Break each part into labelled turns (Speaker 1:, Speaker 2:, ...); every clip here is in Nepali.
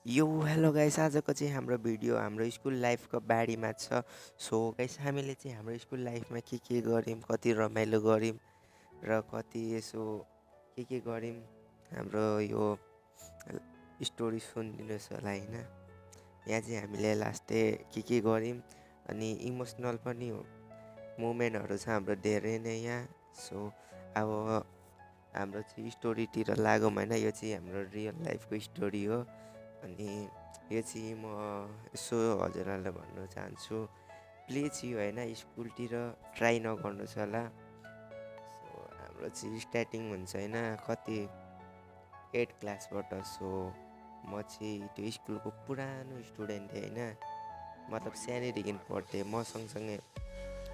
Speaker 1: यो हेलो गाइस, आजको चाहिँ हाम्रो भिडियो हाम्रो स्कुल लाइफको बारेमा छ। सो गाइस, हामीले चाहिँ हाम्रो स्कुल लाइफमा के गऱ्यौँ, कति रमाइलो गऱ्यौँ र कति यसो के गऱ्यौँ, हाम्रो यो स्टोरी सुनिदिनुहोस् होला होइन। यहाँ चाहिँ हामीले लास्ट डे के गऱ्यौँ अनि इमोसनल पनि हो, मोमेन्टहरू छ हाम्रो धेरै नै यहाँ। सो अब हाम्रो चाहिँ स्टोरीतिर लागौँ होइन। यो चाहिँ हाम्रो रियल लाइफको स्टोरी हो। अनि यो चाहिँ म यसो हजुरहरूलाई भन्न चाहन्छु, प्लिज यो होइन स्कुलतिर ट्राई नगर्नुहोस् होला। सो हाम्रो चाहिँ स्टार्टिङ हुन्छ होइन कति 8 क्लासबाट। सो म चाहिँ त्यो स्कुलको पुरानो स्टुडेन्ट थिएँ होइन, मतलब सानैदेखि पढ्थेँ। म सँगसँगै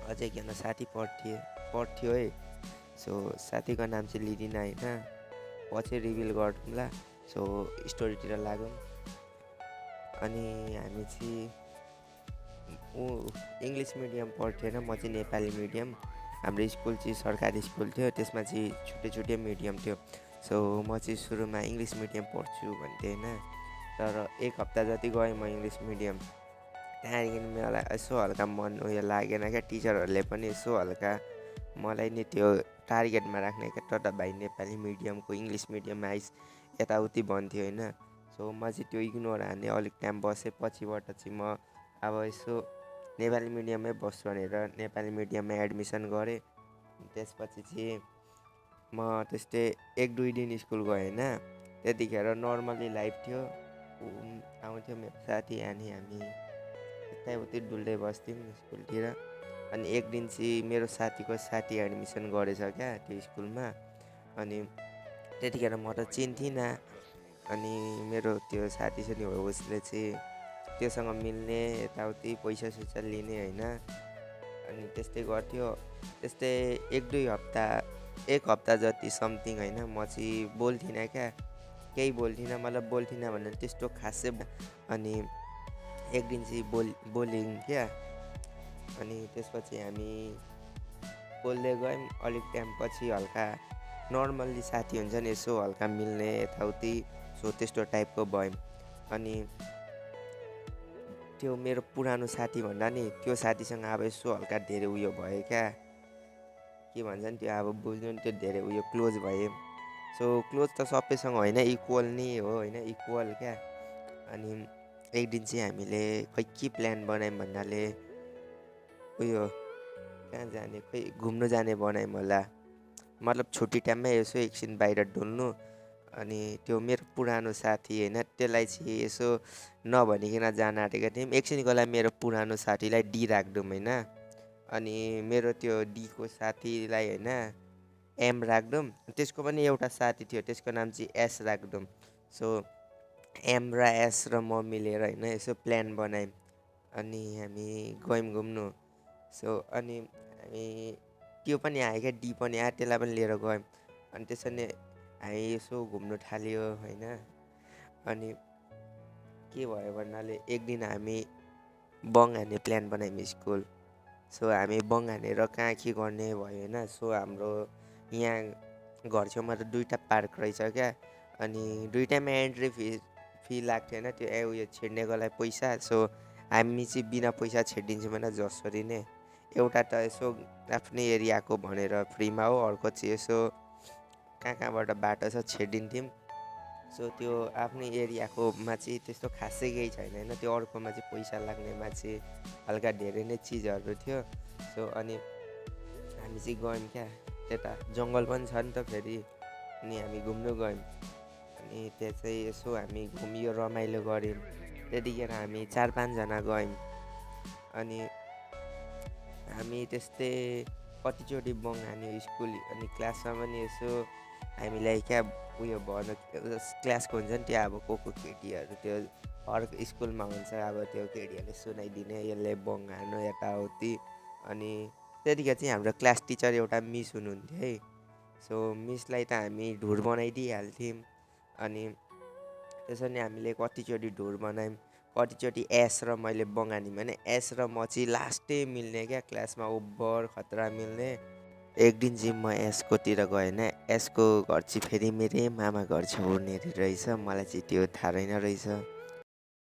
Speaker 1: अझै एकजना साथी पढ्थ्यो है। सो साथीको नाम चाहिँ लिदिना होइन, पछि रिभिल गरौँला। सो स्टोरीतिर लागौँ। अनि हामी चाहिँ ऊ इङ्ग्लिस मिडियम पढ्थ्यो होइन, म चाहिँ नेपाली मिडियम। हाम्रो स्कुल चाहिँ सरकारी स्कुल थियो, त्यसमा चाहिँ छुट्टै मिडियम थियो। सो म चाहिँ सुरुमा इङ्ग्लिस मिडियम पढ्छु भन्थेँ होइन। तर 1 हप्ता जति गएँ म इङ्ग्लिस मिडियम, त्यहाँदेखि मलाई यसो हल्का मन उयो लागेन क्या। टिचरहरूले पनि यसो हल्का मलाई नि त्यो टार्गेटमा राख्ने क्या, तर भाइ नेपाली मिडियमको इङ्ग्लिस मिडियममा आइस यताउति भन्थ्यो होइन। सो म चाहिँ त्यो इग्नोर हान्ने अलिक टाइम बसेँ। पछिबाट चाहिँ म अब यसो नेपाली मिडियममै बस्छु भनेर नेपाली मिडियममा एडमिसन गरेँ। त्यसपछि चाहिँ म त्यस्तै 1-2 दिन स्कुल गएँ होइन। त्यतिखेर नर्मली लाइफ थियो। आउँथ्यो मेरो साथी, अनि हामी यताउति डुल्दै बस्थ्यौँ स्कुलतिर। अनि एक दिन चाहिँ मेरो साथीको साथी एडमिसन गरेछ क्या त्यो स्कुलमा। अनि त्यतिखेर म त चिन्थिनँ। अनि मेरो त्यो साथी छ नि, उसले चाहिँ त्योसँग मिल्ने यताउति पैसा लिने होइन। अनि त्यस्तै गर्थ्यो। त्यस्तै 1 हप्ता जति समथिङ होइन। म चाहिँ बोल्थिनँ क्या, केही बोल्थिनँ, मतलब बोल्थिनँ भने त्यस्तो खासै। अनि एक दिन चाहिँ बोल्यौँ क्या। अनि त्यसपछि हामी बोल्दै गयौँ। अलिक टाइम पछि हल्का नर्मल्ली साथी हुन्छ नि, यसो हल्का मिल्ने यताउति। सो त्यस्तो टाइपको भयौँ। अनि त्यो मेरो पुरानो साथी भन्दा नि त्यो साथीसँग अब यसो हल्का धेरै उयो भयो क्या, के भन्छ नि त्यो, अब बुझ्नु नि, त्यो धेरै उयो क्लोज भयो। सो क्लोज त सबैसँग होइन, इक्वल नै हो होइन, इक्वल क्या। अनि एक दिन चाहिँ हामीले खै के प्लान बनायौँ भन्नाले उयो कहाँ जाने, खै घुम्नु जाने बनायौँ होला। मतलब छुट्टी टाइममै यसो एकछिन बाहिर डुल्नु। अनि त्यो मेरो पुरानो साथी होइन, त्यसलाई चाहिँ यसो नभनिकन जान आँटेको थियौँ। एकछिनको लागि मेरो पुरानो साथीलाई डी राखिदिउँ होइन। अनि मेरो त्यो डीको साथीलाई होइन एम राखिदिउँ। त्यसको पनि एउटा साथी थियो, त्यसको नाम चाहिँ एस राखिदिउँ। सो एम र एस र म मिलेर होइन यसो प्लान बनायौँ। अनि हामी गयौँ घुम्नु। सो अनि हामी त्यो पनि आयो क्या, डी पनि आयो, त्यसलाई पनि लिएर गयौँ। अनि त्यसरी हामी यसो घुम्नु थाल्यो होइन। अनि के भयो भन्नाले एक दिन हामी बङ हान्ने प्लान बनायौँ स्कुल। सो हामी बङ हानेर कहाँ के गर्ने भयो होइन। सो हाम्रो यहाँ घर छेउमा त 2टा पार्क रहेछ क्या। अनि 2टामा एन्ट्री फी लाग्थ्यो होइन, त्यो उयो छिड्नेको लागि पैसा। सो हामी चाहिँ बिना पैसा छिडिदिन्छौँ होइन जसरी नै। एउटा त यसो आफ्नै एरियाको भनेर फ्रीमा हो, अर्को चाहिँ यसो कहाँबाट बाटो छ छिडिदिन्थ्यौँ। सो त्यो आफ्नै एरियाकोमा चाहिँ त्यस्तो खासै केही छैन होइन, त्यो अर्कोमा चाहिँ पैसा लाग्नेमा चाहिँ हल्का धेरै नै चिजहरू थियो। सो अनि हामी चाहिँ गयौँ क्या, त्यता जङ्गल पनि छ नि त फेरि। अनि हामी घुम्नु गयौँ। अनि त्यहाँ चाहिँ यसो हामी घुमियो, रमाइलो गऱ्यौँ। त्यतिखेर हामी 4-5जना गयौँ। अनि हामी त्यस्तै कतिचोटि बङ हान्यो स्कुल। अनि क्लासमा पनि यसो हामीलाई क्या उयो भन, क्लासको हुन्छ नि त्यो, अब को केटीहरू त्यो हर स्कुलमा हुन्छ, अब त्यो केटीहरूले सुनाइदिने यसले बङ हान्यो यताउति। अनि त्यतिखेर चाहिँ हाम्रो क्लास टिचर एउटा मिस हुनुहुन्थ्यो है। सो मिसलाई त हामी ढुर बनाइदिइहाल्थ्यौँ। अनि त्यसरी नै हामीले कतिचोटि ढुर बनायौँ, कतिचोटि एस र मैले बङ हान्यौँ भने एस र म चाहिँ लास्टै मिल्ने क्या, क्लासमा ओभर खतरा मिल्ने। एक दिन चाहिँ म एसकोतिर गएँ होइन। एसको घर चाहिँ फेरि मेरै मामा घर छेउनेरि रहेछ, मलाई चाहिँ त्यो थाहा रहेन रहेछ।